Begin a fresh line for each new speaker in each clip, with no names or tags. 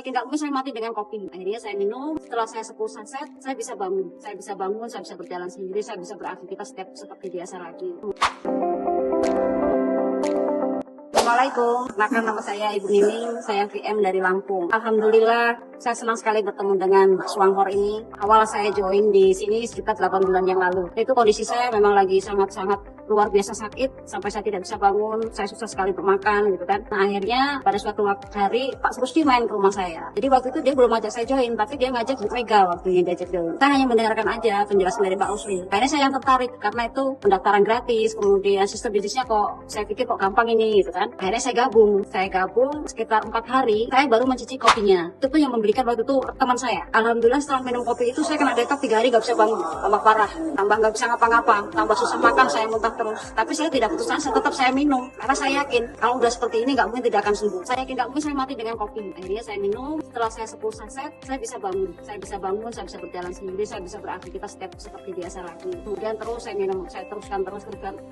Saya yakin nggak mungkin saya mati dengan kopi. Akhirnya saya minum. Setelah saya 10 saset, saya bisa bangun. Saya bisa bangun, saya bisa berjalan sendiri, saya bisa beraktivitas seperti biasa lagi. Assalamualaikum, kenalkan nama saya Ibu Nining, saya VM dari Lampung. Alhamdulillah, saya senang sekali bertemu dengan Swanghor ini. Awal saya join di sini sekitar 8 bulan yang lalu. Itu kondisi saya memang lagi sangat-sangat luar biasa sakit, sampai saya tidak bisa bangun, saya susah sekali untuk makan gitu kan. Nah akhirnya pada suatu hari Pak Rusdi main ke rumah saya. Jadi waktu itu dia belum ajak saya join, tapi dia ngajak Bu Mega waktunya diajak join. Saya hanya mendengarkan aja penjelasan dari Pak Rusdi. Akhirnya saya yang tertarik karena itu pendaftaran gratis, kemudian sistem bisnisnya kok saya pikir kok gampang ini gitu kan. Akhirnya saya gabung sekitar 4 hari, saya baru mencicipi kopinya. Itu pun yang memberikan waktu itu teman saya. Alhamdulillah setelah minum kopi itu saya kena detox 3 hari gak bisa bangun, tambah parah, tambah gak bisa ngapa-ngapa, tambah susah makan, saya muntah terus. Tapi saya tidak putus asa, tetap saya minum karena saya yakin kalau udah seperti ini nggak mungkin tidak akan sembuh. Saya yakin nggak mungkin saya mati dengan kopi. Akhirnya saya minum. Setelah saya 10 saset, saya bisa bangun, saya bisa berjalan sendiri, saya bisa beraktivitas seperti biasa lagi. Kemudian terus saya minum, saya teruskan.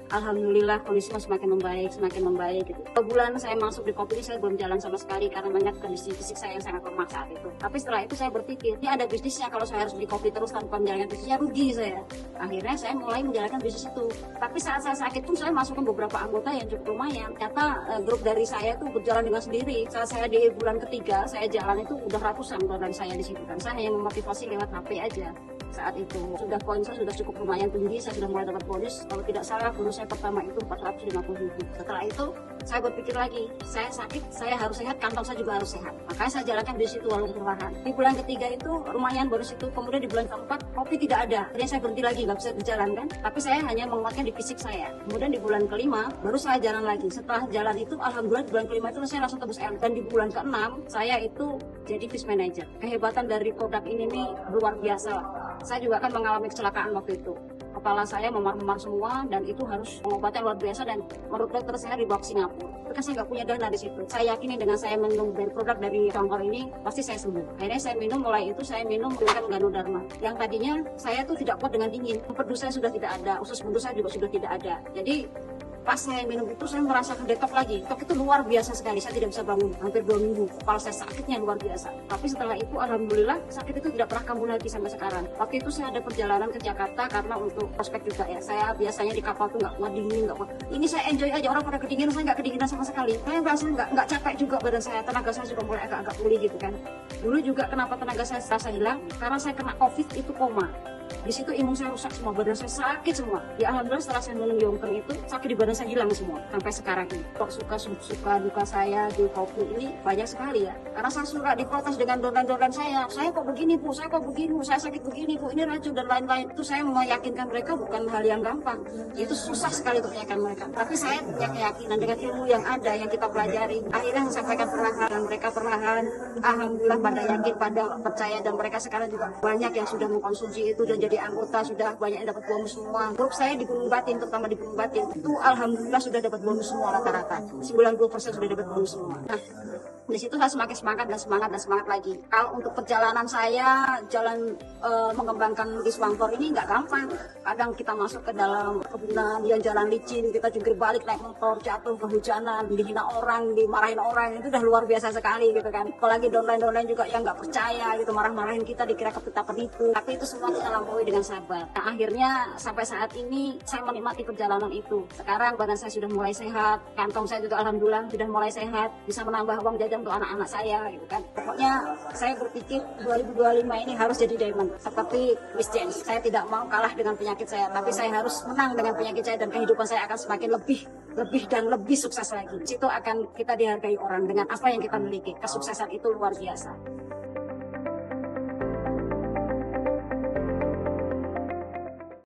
Alhamdulillah kondisinya semakin membaik gitu. Sebulan saya masuk di kopi ini saya belum jalan sama sekali karena banyak kondisi fisik saya yang sangat lemah saat itu. Tapi setelah itu saya berpikir ini ada bisnisnya, kalau saya harus beli kopi terus tanpa menjalankan bisnisnya rugi saya. Akhirnya saya mulai menjalankan bisnis itu. Tapi saat saya sakit pun saya masukkan beberapa anggota yang cukup lumayan. Ternyata grup dari saya itu berjalan dengan sendiri. Saat saya di bulan ketiga saya jalan itu udah ratusan dari saya di situ kan. Saya hanya memotivasi lewat HP aja. Saat itu sudah poin saya sudah cukup lumayan tinggi, saya sudah mulai dapat bonus. Kalau tidak salah bonus saya pertama itu 450.000. Setelah itu saya berpikir lagi, saya sakit, saya harus sehat, kantong saya juga harus sehat. Makanya saya jalankan di situ walaupun perlahan. Di bulan ketiga itu lumayan bonus itu. Kemudian di bulan keempat kopi tidak ada. Akhirnya saya berhenti lagi, nggak bisa berjalan kan. Tapi saya hanya menguatkan di fisik saya. Kemudian di bulan kelima baru saya jalan lagi. Setelah jalan itu alhamdulillah di bulan kelima itu saya langsung tembus L. Dan di bulan keenam saya itu jadi fish manager. Kehebatan dari produk ini nih luar biasa. Saya juga kan mengalami kecelakaan waktu itu. Kepala saya memar-memar semua dan itu harus pengobatan luar biasa, dan menurut dokter saya dibawa ke Singapura. Tapi saya nggak punya dana di situ. Saya yakin dengan saya minum dari produk dari Swanghor ini pasti saya sembuh. Akhirnya saya minum, mulai itu saya minum dengan Ganoderma. Yang tadinya saya tuh tidak kuat dengan dingin. Empedu saya sudah tidak ada, usus buntu saya juga sudah tidak ada. Jadi pas saya minum itu saya merasakan detox lagi. Detox itu luar biasa sekali. Saya tidak bisa bangun hampir 2 minggu. Kepala saya sakitnya luar biasa. Tapi setelah itu alhamdulillah sakit itu tidak pernah kambuh lagi sampai sekarang. Waktu itu saya ada perjalanan ke Jakarta karena untuk prospek juga ya. Saya biasanya di kapal tuh nggak kuat dingin, nggak kuat. Ini saya enjoy aja, orang pada kedinginan, saya nggak kedinginan sama sekali. Saya merasa nggak capek juga badan saya, tenaga saya juga mulai agak-agak pulih gitu kan. Dulu juga kenapa tenaga saya terasa hilang? Karena saya kena COVID itu koma. Di situ imun saya rusak semua, badan saya sakit semua. Ya alhamdulillah setelah saya minum Yongker itu sakit di badan saya hilang semua sampai sekarang ini. Kok suka duka saya di kopi ini banyak sekali ya. Karena saya suka diprotes dengan downline saya. Saya kok begini Bu, saya kok begini Bu, saya sakit begini Bu, ini racun dan lain-lain. Itu saya meyakinkan mereka bukan hal yang gampang. Itu susah sekali untuk meyakinkan mereka. Tapi saya punya keyakinan dengan ilmu yang ada yang kita pelajari. Akhirnya saya sampaikan perlahan dan mereka perlahan alhamdulillah pada yakin, pada percaya, dan mereka sekarang juga banyak yang sudah mengkonsumsi itu dan jadi anggota, sudah banyak yang dapat bonus semua. Grup saya di Gunung Batin, terutama di Gunung Batin, itu alhamdulillah sudah dapat bonus semua rata-rata. 90% sudah dapat bonus semua. Nah, di situ saya semakin semangat lagi. Kalau untuk perjalanan saya, jalan mengembangkan di Swanghor ini nggak gampang. Kadang kita masuk ke dalam kebunan yang jalan licin, kita jungkir balik naik motor, jatuh, kehujanan, dihina orang, dimarahin orang, itu udah luar biasa sekali gitu kan. Apalagi downline juga yang nggak percaya gitu, marah-marahin kita, dikira kita penipu. Tapi itu semua kita lampaui dengan sabar. Nah, akhirnya sampai saat ini saya menikmati perjalanan itu. Sekarang badan saya sudah mulai sehat, kantong saya juga alhamdulillah sudah mulai sehat, bisa menambah uang jajan untuk anak-anak saya gitu kan. Pokoknya saya berpikir 2025 ini harus jadi diamond seperti Miss Jane. Saya tidak mau kalah dengan penyakit saya, tapi saya harus menang dengan penyakit saya, dan kehidupan saya akan semakin lebih sukses lagi. Situ akan kita dihargai orang dengan apa yang kita miliki. Kesuksesan itu luar biasa.